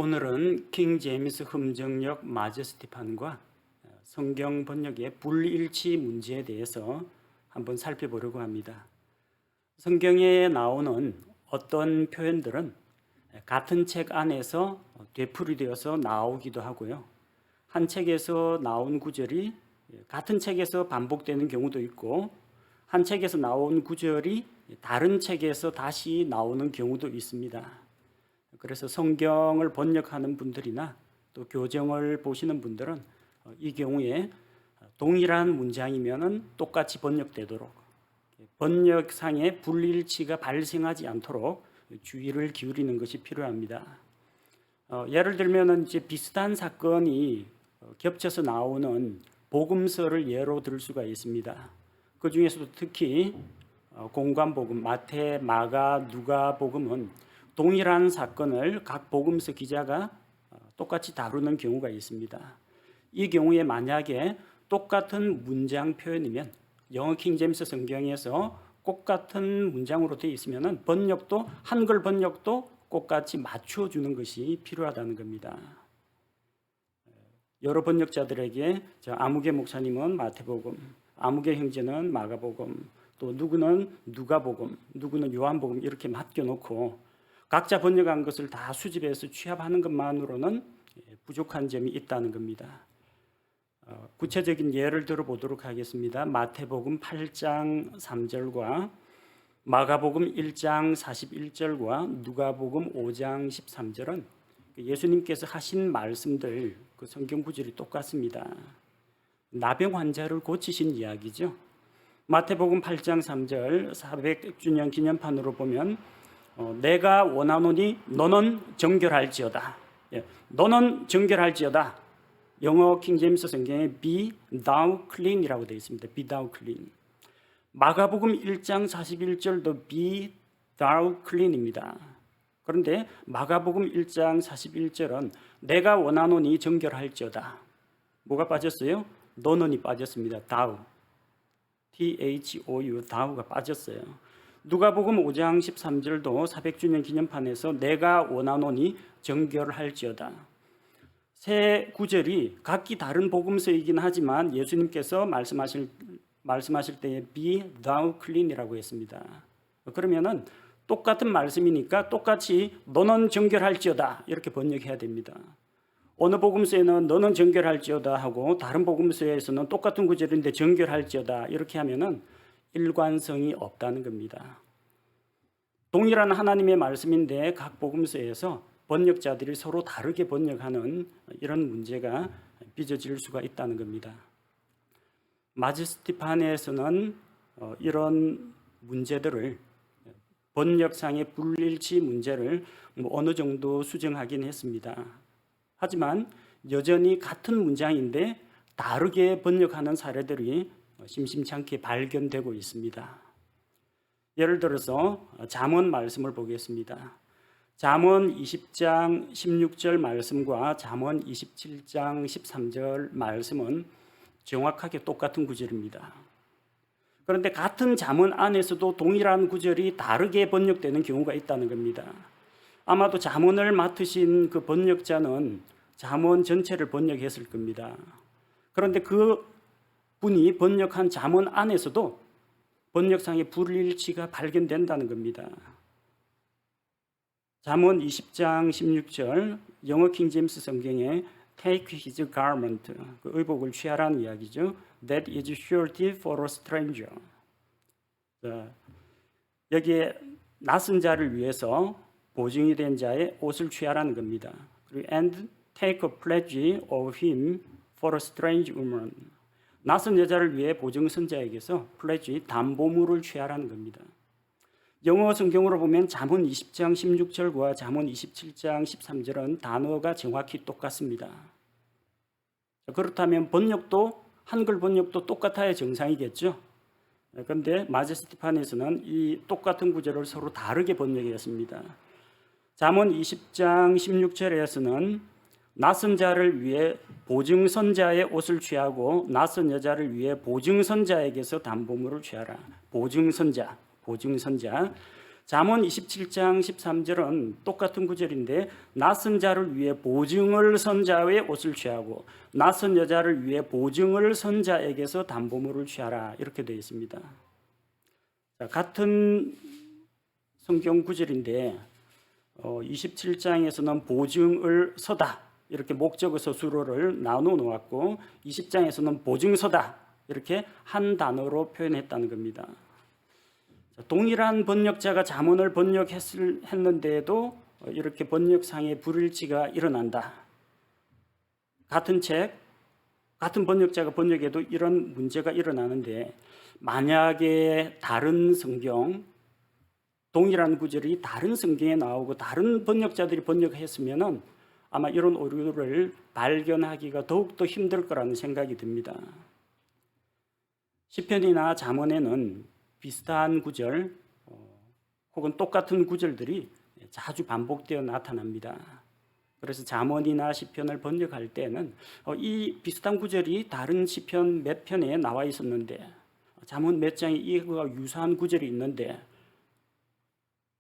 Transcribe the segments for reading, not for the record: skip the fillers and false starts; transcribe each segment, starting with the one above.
오늘은 킹 제임스 흠정역 마제스티판과 성경 번역의 불일치 문제에 대해서 한번 살펴보려고 합니다. 성경에 나오는 어떤 표현들은 같은 책 안에서 되풀이되어서 나오기도 하고요. 한 책에서 나온 구절이 같은 책에서 반복되는 경우도 있고, 한 책에서 나온 구절이 다른 책에서 다시 나오는 경우도 있습니다. 그래서 성경을 번역하는 분들이나 또 교정을 보시는 분들은 이 경우에 동일한 문장이면은 똑같이 번역되도록 번역상의 불일치가 발생하지 않도록 주의를 기울이는 것이 필요합니다. 예를 들면은 이제 비슷한 사건이 겹쳐서 나오는 복음서를 예로 들 수가 있습니다. 그 중에서도 특히 공관복음, 마태, 마가, 누가복음은 동일한 사건을 각 복음서 기자가 똑같이 다루는 경우가 있습니다. 이 경우에 만약에 똑같은 문장 표현이면 영어 킹제임스 성경에서 똑같은 문장으로 되어 있으면 번역도 한글 번역도 똑같이 맞춰주는 것이 필요하다는 겁니다. 여러 번역자들에게 아무개 목사님은 마태복음, 아무개 형제는 마가복음, 또 누구는 누가복음, 누구는 요한복음 이렇게 맡겨놓고 각자 번역한 것을 다 수집해서 취합하는 것만으로는 부족한 점이 있다는 겁니다. 구체적인 예를 들어보도록 하겠습니다. 마태복음 8장 3절과 마가복음 1장 41절과 누가복음 5장 13절은 예수님께서 하신 말씀들, 그 성경 구절이 똑같습니다. 나병 환자를 고치신 이야기죠. 마태복음 8장 3절 400주년 기념판으로 보면 내가 원하노니 너는 정결할지어다. 너는 정결할지어다. 영어 킹제임스 성경에 be thou clean이라고 되어 있습니다. be thou clean. 마가복음 1장 41절도 be thou clean입니다. 그런데 마가복음 1장 41절은 내가 원하노니 정결할지어다. 뭐가 빠졌어요? 너는이 빠졌습니다. thou. thou, thou가 빠졌어요. 누가복음 5장 13절도 400주년 기념판에서 내가 원하노니 정결할지어다. 세 구절이 각기 다른 복음서이긴 하지만 예수님께서 말씀하실 때에 be thou clean이라고 했습니다. 그러면은 똑같은 말씀이니까 똑같이 너는 정결할지어다 이렇게 번역해야 됩니다. 어느 복음서에는 너는 정결할지어다 하고 다른 복음서에서는 똑같은 구절인데 정결할지어다 이렇게 하면은 일관성이 없다는 겁니다. 동일한 하나님의 말씀인데 각 복음서에서 번역자들이 서로 다르게 번역하는 이런 문제가 빚어질 수가 있다는 겁니다. 마제스티판에서는 이런 문제들을 번역상의 불일치 문제를 어느 정도 수정하긴 했습니다. 하지만 여전히 같은 문장인데 다르게 번역하는 사례들이 심심찮게 발견되고 있습니다. 예를 들어서 잠언 말씀을 보겠습니다. 잠언 20장 16절 말씀과 잠언 27장 13절 말씀은 정확하게 똑같은 구절입니다. 그런데 같은 잠언 안에서도 동일한 구절이 다르게 번역되는 경우가 있다는 겁니다. 아마도 잠언을 맡으신 그 번역자는 잠언 전체를 번역했을 겁니다. 그런데 그 분이 번역한 잠언 안에서도 번역상의 불일치가 발견된다는 겁니다. 잠언 20장 16절 영어 킹제임스 성경에 take his garment, 그 의복을 취하라는 이야기죠. That is surety for a stranger. 여기에 낯선 자를 위해서 보증이 된 자의 옷을 취하라는 겁니다. 그리고 and take a pledge of him for a strange woman. 낯선 여자를 위해 보증선자에게서 pledge, 담보물을 취하라는 겁니다. 영어 성경으로 보면 잠언 20장 16절과 잠언 27장 13절은 단어가 정확히 똑같습니다. 그렇다면 번역도 한글 번역도 똑같아야 정상이겠죠. 그런데 마제스티판에서는 이 똑같은 구절을 서로 다르게 번역했습니다. 잠언 20장 16절에서는 낯선 자를 위해 보증선자의 옷을 취하고 낯선 여자를 위해 보증선자에게서 담보물을 취하라. 보증선자. 잠언 27장 13절은 똑같은 구절인데 낯선 자를 위해 보증을 선 자의 옷을 취하고 낯선 여자를 위해 보증을 선 자에게서 담보물을 취하라 이렇게 되어 있습니다. 자, 같은 성경 구절인데 27장에서는 보증을 서다 이렇게 목적어서 수로를 나누어 놓았고 20장에서는 보증서다 이렇게 한 단어로 표현했다는 겁니다. 동일한 번역자가 잠언을 번역했는데도 이렇게 번역상의 불일치가 일어난다. 같은 책, 같은 번역자가 번역해도 이런 문제가 일어나는데 만약에 다른 성경, 동일한 구절이 다른 성경에 나오고 다른 번역자들이 번역했으면 아마 이런 오류를 발견하기가 더욱더 힘들 거라는 생각이 듭니다. 시편이나 잠언에는 비슷한 구절 혹은 똑같은 구절들이 자주 반복되어 나타납니다. 그래서 잠언이나 시편을 번역할 때는 이 비슷한 구절이 다른 시편 몇 편에 나와 있었는데 잠언 몇 장에 이와 유사한 구절이 있는데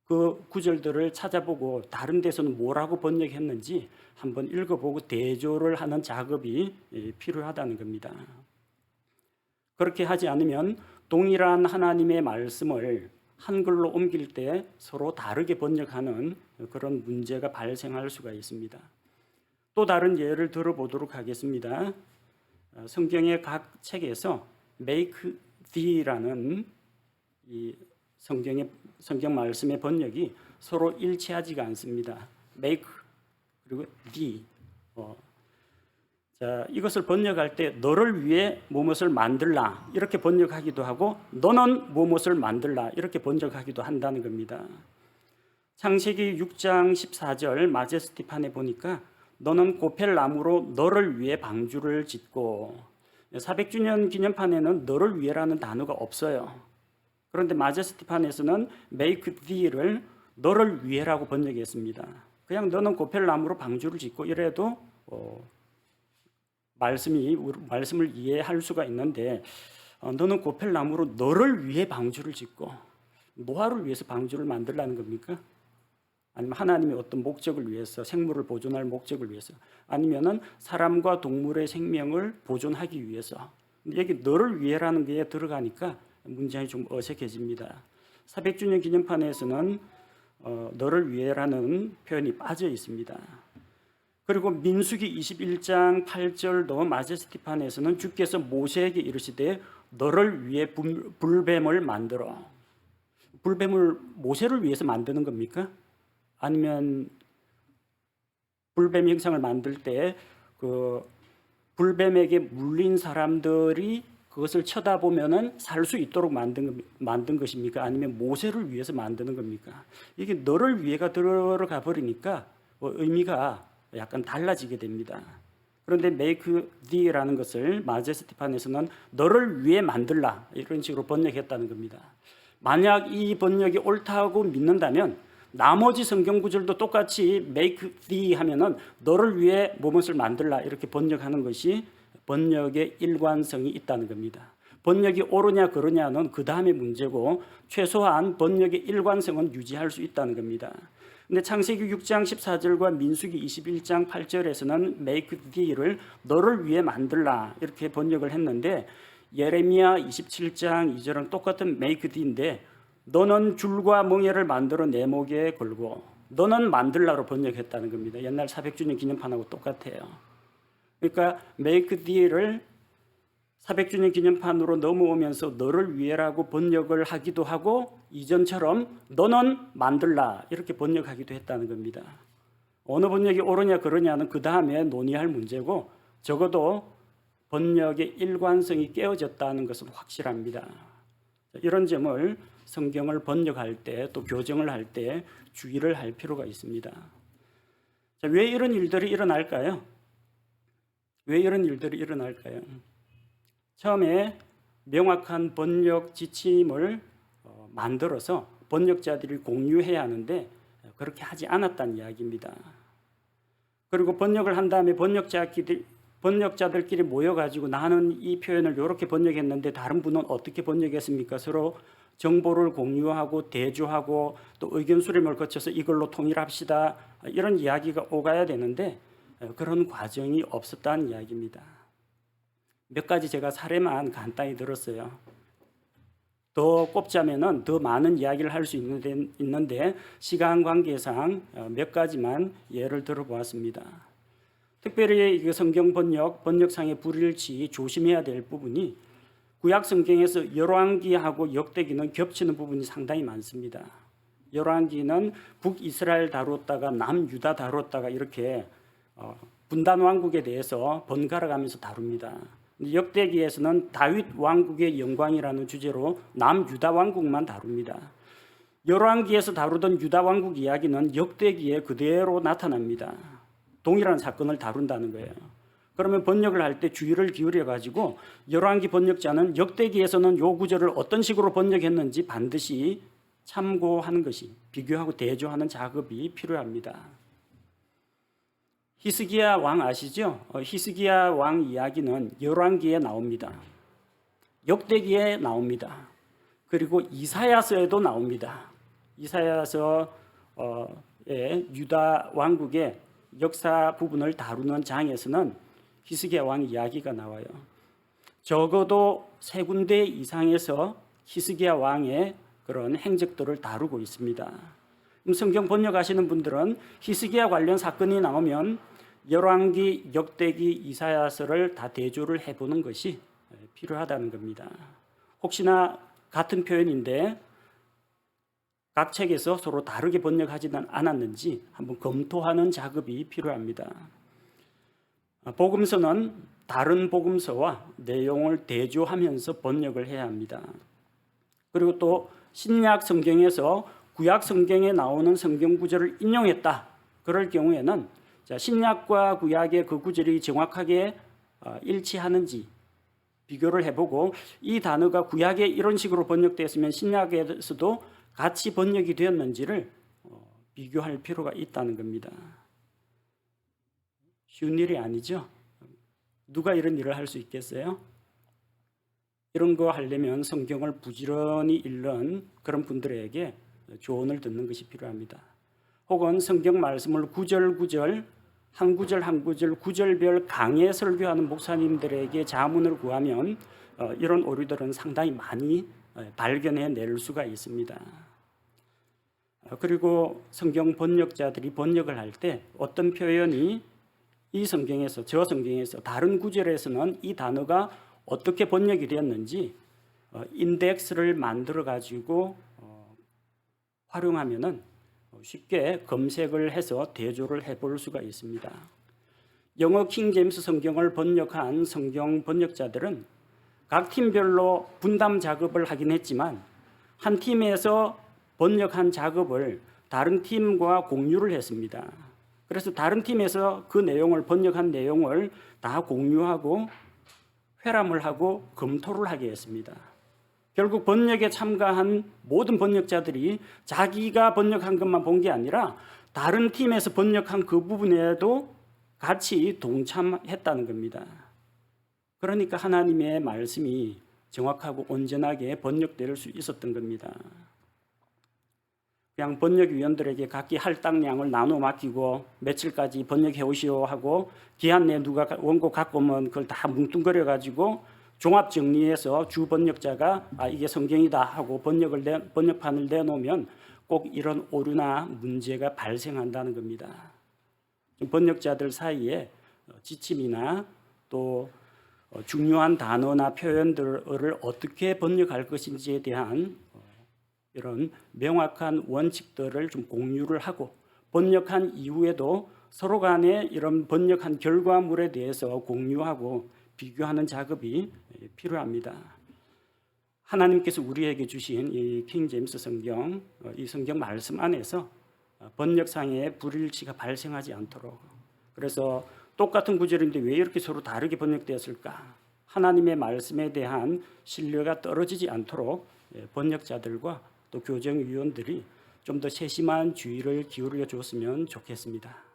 그 구절들을 찾아보고 다른 데서는 뭐라고 번역했는지 한번 읽어보고 대조를 하는 작업이 필요하다는 겁니다. 그렇게 하지 않으면 동일한 하나님의 말씀을 한글로 옮길 때 서로 다르게 번역하는 그런 문제가 발생할 수가 있습니다. 또 다른 예를 들어보도록 하겠습니다. 성경의 각 책에서 make the라는 이 성경 말씀의 번역이 서로 일치하지가 않습니다. make 그리고 the. 자, 이것을 번역할 때 너를 위해 무엇을 만들라 이렇게 번역하기도 하고 너는 무엇을 만들라 이렇게 번역하기도 한다는 겁니다. 창세기 6장 14절 마제스티판에 보니까 너는 고펠나무로 너를 위해 방주를 짓고 400주년 기념판에는 너를 위해라는 단어가 없어요. 그런데 마제스티판에서는 make the를 너를 위해라고 번역했습니다. 그냥 너는 고펠나무로 방주를 짓고 이래도 말씀을 이해할 수가 있는데 너는 고펠나무로 너를 위해 방주를 짓고 노아를 위해서 방주를 만들라는 겁니까? 아니면 하나님의 어떤 목적을 위해서 생물을 보존할 목적을 위해서 아니면은 사람과 동물의 생명을 보존하기 위해서 여기 너를 위해라는 게 들어가니까 문장이 좀 어색해집니다. 400주년 기념판에서는 너를 위해라는 표현이 빠져 있습니다. 그리고 민수기 21장 8절도 마제스티판에서는 주께서 모세에게 이르시되 너를 위해 불뱀을 만들어. 불뱀을 모세를 위해서 만드는 겁니까? 아니면 불뱀 형상을 만들 때 그 불뱀에게 물린 사람들이 그것을 쳐다보면은 살 수 있도록 만든 것입니까? 아니면 모세를 위해서 만드는 겁니까? 이게 너를 위해가 들어가 버리니까 의미가 약간 달라지게 됩니다. 그런데 make the라는 것을 마제스티판에서는 너를 위해 만들라 이런 식으로 번역했다는 겁니다. 만약 이 번역이 옳다고 믿는다면 나머지 성경 구절도 똑같이 make thee 하면은 너를 위해 무엇을 만들라 이렇게 번역하는 것이 번역의 일관성이 있다는 겁니다. 번역이 옳으냐 그르냐는 그 다음의 문제고 최소한 번역의 일관성은 유지할 수 있다는 겁니다. 근데 창세기 6장 14절과 민수기 21장 8절에서는 make the를 너를 위해 만들라 이렇게 번역을 했는데 예레미야 27장 2절은 똑같은 make the인데 너는 줄과 멍에를 만들어 내 목에 걸고 너는 만들라로 번역했다는 겁니다. 옛날 400주년 기념판하고 똑같아요. 그러니까 make the를 400주년 기념판으로 넘어오면서 너를 위해라고 번역을 하기도 하고 이전처럼 너는 만들라 이렇게 번역하기도 했다는 겁니다. 어느 번역이 옳으냐 그러냐는 그 다음에 논의할 문제고 적어도 번역의 일관성이 깨어졌다는 것은 확실합니다. 이런 점을 성경을 번역할 때 또 교정을 할 때 주의를 할 필요가 있습니다. 자, 왜 이런 일들이 일어날까요? 왜 이런 일들이 일어날까요? 처음에 명확한 번역 지침을 만들어서 번역자들이 공유해야 하는데 그렇게 하지 않았다는 이야기입니다. 그리고 번역을 한 다음에 번역자들끼리 모여가지고 나는 이 표현을 이렇게 번역했는데 다른 분은 어떻게 번역했습니까? 서로 정보를 공유하고 대조하고 또 의견 수렴을 거쳐서 이걸로 통일합시다 이런 이야기가 오가야 되는데 그런 과정이 없었다는 이야기입니다. 몇 가지 제가 사례만 간단히 들었어요. 더 꼽자면은 더 많은 이야기를 할 수 있는데 시간 관계상 몇 가지만 예를 들어보았습니다. 특별히 성경 번역상의 불일치 조심해야 될 부분이 구약 성경에서 열왕기하고 역대기는 겹치는 부분이 상당히 많습니다. 열왕기는 북이스라엘 다뤘다가 남유다 다뤘다가 이렇게 분단 왕국에 대해서 번갈아 가면서 다룹니다. 역대기에서는 다윗 왕국의 영광이라는 주제로 남유다 왕국만 다룹니다. 열왕기에서 다루던 유다 왕국 이야기는 역대기에 그대로 나타납니다. 동일한 사건을 다룬다는 거예요. 그러면 번역을 할 때 주의를 기울여 가지고 열왕기 번역자는 역대기에서는 요 구절을 어떤 식으로 번역했는지 반드시 참고하는 것이, 비교하고 대조하는 작업이 필요합니다. 히스기야 왕 아시죠? 히스기야 왕 이야기는 열왕기에 나옵니다. 역대기에 나옵니다. 그리고 이사야서에도 나옵니다. 이사야서의 유다 왕국의 역사 부분을 다루는 장에서는 히스기야 왕 이야기가 나와요. 적어도 3군데 이상에서 히스기야 왕의 그런 행적들을 다루고 있습니다. 성경 번역하시는 분들은 히스기야 관련 사건이 나오면 열왕기, 역대기, 이사야서를 다 대조를 해보는 것이 필요하다는 겁니다. 혹시나 같은 표현인데 각 책에서 서로 다르게 번역하지는 않았는지 한번 검토하는 작업이 필요합니다. 복음서는 다른 복음서와 내용을 대조하면서 번역을 해야 합니다. 그리고 또 신약 성경에서 구약 성경에 나오는 성경 구절을 인용했다. 그럴 경우에는 신약과 구약의 그 구절이 정확하게 일치하는지 비교를 해보고 이 단어가 구약에 이런 식으로 번역되었으면 신약에서도 같이 번역이 되었는지를 비교할 필요가 있다는 겁니다. 쉬운 일이 아니죠. 누가 이런 일을 할 수 있겠어요? 이런 거 하려면 성경을 부지런히 읽는 그런 분들에게 조언을 듣는 것이 필요합니다. 혹은 성경 말씀을 구절 한 구절 한 구절 구절별 강해 설교하는 목사님들에게 자문을 구하면 이런 오류들은 상당히 많이 발견해낼 수가 있습니다. 그리고 성경 번역자들이 번역을 할 때 어떤 표현이 이 성경에서 저 성경에서 다른 구절에서는 이 단어가 어떻게 번역이 되었는지 인덱스를 만들어 가지고 활용하면은 쉽게 검색을 해서 대조를 해볼 수가 있습니다. 영어 킹제임스 성경을 번역한 성경 번역자들은 각 팀별로 분담 작업을 하긴 했지만 한 팀에서 번역한 작업을 다른 팀과 공유를 했습니다. 그래서 다른 팀에서 그 내용을 번역한 내용을 다 공유하고 회람을 하고 검토를 하게 했습니다. 결국 번역에 참가한 모든 번역자들이 자기가 번역한 것만 본 게 아니라 다른 팀에서 번역한 그 부분에도 같이 동참했다는 겁니다. 그러니까 하나님의 말씀이 정확하고 온전하게 번역될 수 있었던 겁니다. 그냥 번역위원들에게 각기 할당량을 나눠 맡기고 며칠까지 번역해 오시오 하고 기한 내에 누가 원고 갖고 오면 그걸 다 뭉뚱그려 가지고 종합 정리해서 주 번역자가 이게 성경이다 하고 번역판을 내놓으면 꼭 이런 오류나 문제가 발생한다는 겁니다. 번역자들 사이에 지침이나 또 중요한 단어나 표현들을 어떻게 번역할 것인지에 대한 이런 명확한 원칙들을 좀 공유를 하고 번역한 이후에도 서로 간에 이런 번역한 결과물에 대해서 공유하고 비교하는 작업이 필요합니다. 하나님께서 우리에게 주신 이 킹제임스 성경, 이 성경 말씀 안에서 번역상의 불일치가 발생하지 않도록, 그래서 똑같은 구절인데 왜 이렇게 서로 다르게 번역되었을까? 하나님의 말씀에 대한 신뢰가 떨어지지 않도록 번역자들과 또 교정위원들이 좀 더 세심한 주의를 기울여 줬으면 좋겠습니다.